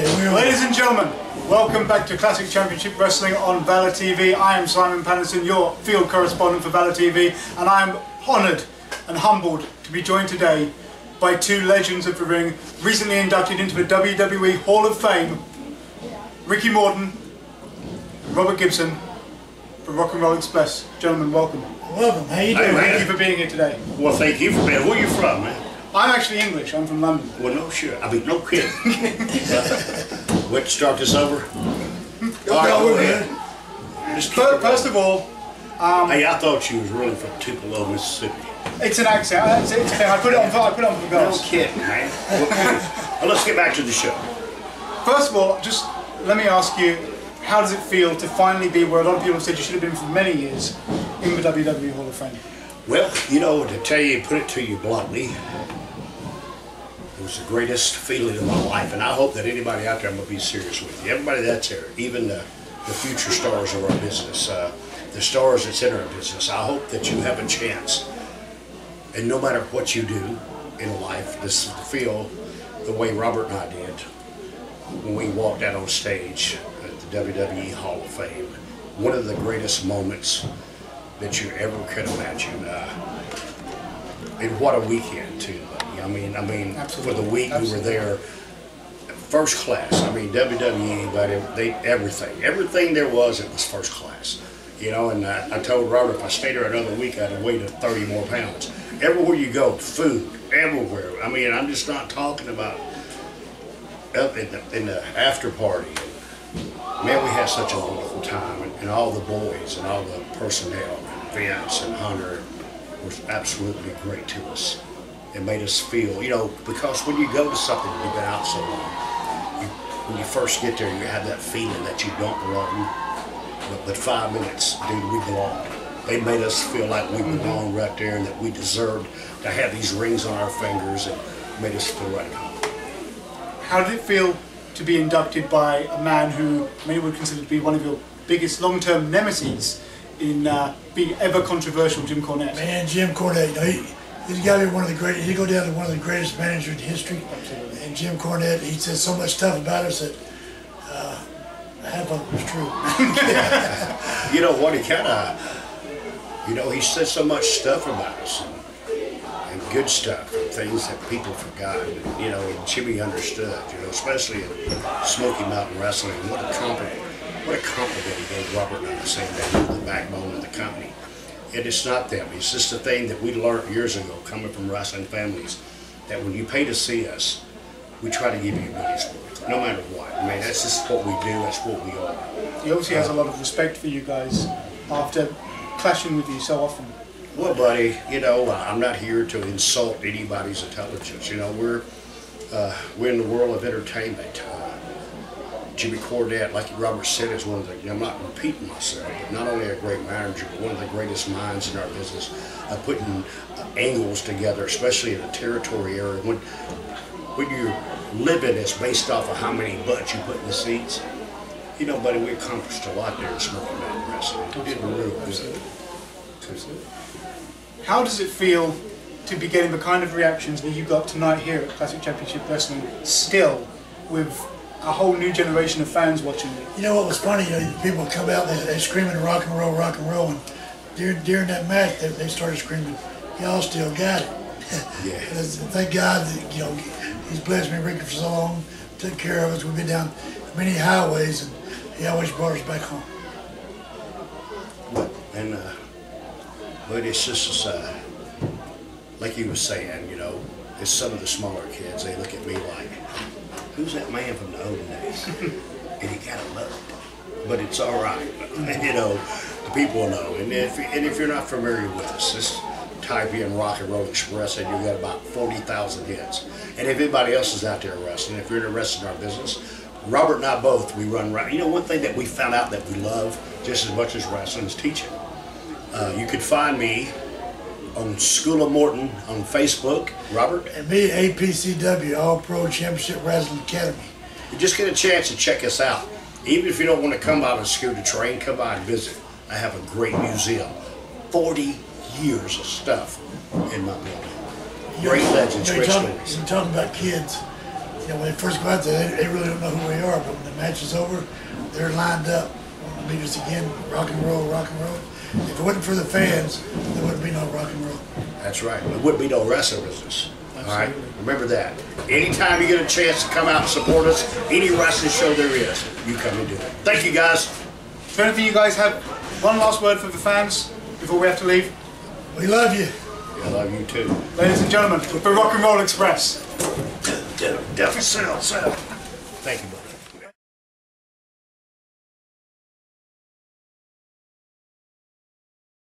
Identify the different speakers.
Speaker 1: Okay,
Speaker 2: ladies and gentlemen, welcome back to Classic Championship Wrestling on Valour TV. I am Simon Pattinson, your field correspondent for Valour TV, and I am honoured and humbled to be joined today by two legends of the ring, recently inducted into the WWE Hall-of-Fame, Ricky Morton and Robert Gibson from Rock and Roll Express. Gentlemen, welcome.
Speaker 1: Welcome, how you doing?
Speaker 2: Thank you for being here today.
Speaker 3: Well, thank you for being. Where are you from, man?
Speaker 2: I'm actually English, I'm from London.
Speaker 3: Well, no shit. I mean, no kidding. Let's start this over. Go ahead.
Speaker 2: First of all,
Speaker 3: hey, I thought you was really from Tupelo, Mississippi.
Speaker 2: it's an accent. I put it on for the girls.
Speaker 3: No kidding, man. Well, let's get back to the show.
Speaker 2: First of all, just let me ask you, how does it feel to finally be where a lot of people have said you should have been for many years in the WWE Hall of Fame?
Speaker 3: Well, you know, to tell you, put it to you bluntly, it was the greatest feeling of my life, and I hope that anybody out there, I'm going to be serious with you, everybody that's there, even the future stars of our business, the stars that's in our business, I hope that you have a chance, and no matter what you do in life, to feel the way Robert and I did when we walked out on stage at the WWE Hall-of-Fame. One of the greatest moments that you ever could imagine. And what a weekend too, buddy. I mean, for the week we were there, first class. I mean, WWE, but everything there was, it was first class. You know, and I told Robert if I stayed there another week, I'd have weighed 30 more pounds. Everywhere you go, food, everywhere. I mean, I'm just not talking about up in the after party. Man, we had such a wonderful time, and all the boys and all the personnel, Vince and Hunter, was absolutely great to us. It made us feel, you know, because when you go to something, you've been out so long, when you first get there, you have that feeling that you don't belong. But 5 minutes, dude, we belong. They made us feel like we belong right there, and that we deserved to have these rings on our fingers, and made us feel right at home.
Speaker 2: How did it feel to be inducted by a man who many would consider to be one of your biggest long-term nemesis in being ever controversial, Jim Cornette?
Speaker 1: Man, Jim Cornette, you know, he's got to be one of the greatest. He go down to one of the greatest managers in history.
Speaker 2: Absolutely.
Speaker 1: And Jim Cornette, he says so much stuff about us that half of it was true.
Speaker 3: You know what? He kind of, you know, he said so much stuff about us. And good stuff, and things that people forgot, and, you know, and Jimmy understood, you know, especially in Smoky Mountain Wrestling. What a compliment he gave Robert and I, saying that he was the backbone of the company. And it's not them, it's just a thing that we learned years ago, coming from wrestling families, that when you pay to see us, we try to give you a money's worth, no matter what. I mean, that's just what we do, that's what we are.
Speaker 2: He obviously has a lot of respect for you guys after clashing with you so often.
Speaker 3: Well, buddy, you know, I'm not here to insult anybody's intelligence. You know, we're in the world of entertainment. Jimmy Cornette, like Robert said, is one of the, I'm not repeating myself, but not only a great manager, but one of the greatest minds in our business of putting angles together, especially in a territory area. When you're living, it's based off of how many butts you put in the seats. You know, buddy, we accomplished a lot there in Smoky Mountain Wrestling. We did real good.
Speaker 2: How does it feel to be getting the kind of reactions that you got tonight here at Classic Championship Wrestling, still with a whole new generation of fans watching it?
Speaker 1: You know what was funny? You know, people come out, they screaming rock and roll, and during that match, they started screaming, y'all still got it.
Speaker 3: Yeah.
Speaker 1: Thank God that, you know, he's blessed me, Ricky, for so long, took care of us. We've been down many highways, and he always brought us back home.
Speaker 3: And but it's just like you were saying, you know, it's some of the smaller kids, they look at me like, who's that man from the olden days? And you gotta love it. But it's all right, you know, the people know. And if you're not familiar with us, just type in Rock and Roll Express and you'll get about 40,000 hits. And if anybody else is out there wrestling, if you're interested in our business, Robert and I both, we run right. You know, one thing that we found out that we love just as much as wrestling is teaching. You could find me on School of Morton on Facebook, Robert.
Speaker 1: And me at APCW, All Pro Championship Wrestling Academy.
Speaker 3: You just get a chance to check us out. Even if you don't want to come by to school to train, come by and visit. I have a great museum. 40 years of stuff in my building. Great legends, great stories.
Speaker 1: You're talking about kids. You when they first go out there, they really don't know who we are. But when the match is over, they're lined up wanting to meet us again. Rock and roll, rock and roll. If it wasn't for the fans, there wouldn't be no rock and roll.
Speaker 3: That's right. There wouldn't be no wrestling business. All right? Remember that. Anytime you get a chance to come out and support us, any wrestling show there is, you come and do it. Thank you, guys.
Speaker 2: Do any of you guys have one last word for the fans before we have to leave?
Speaker 1: We love you.
Speaker 3: I love you too.
Speaker 2: Ladies and gentlemen, the Rock and Roll Express.
Speaker 3: Devil Cell. Thank you, buddy.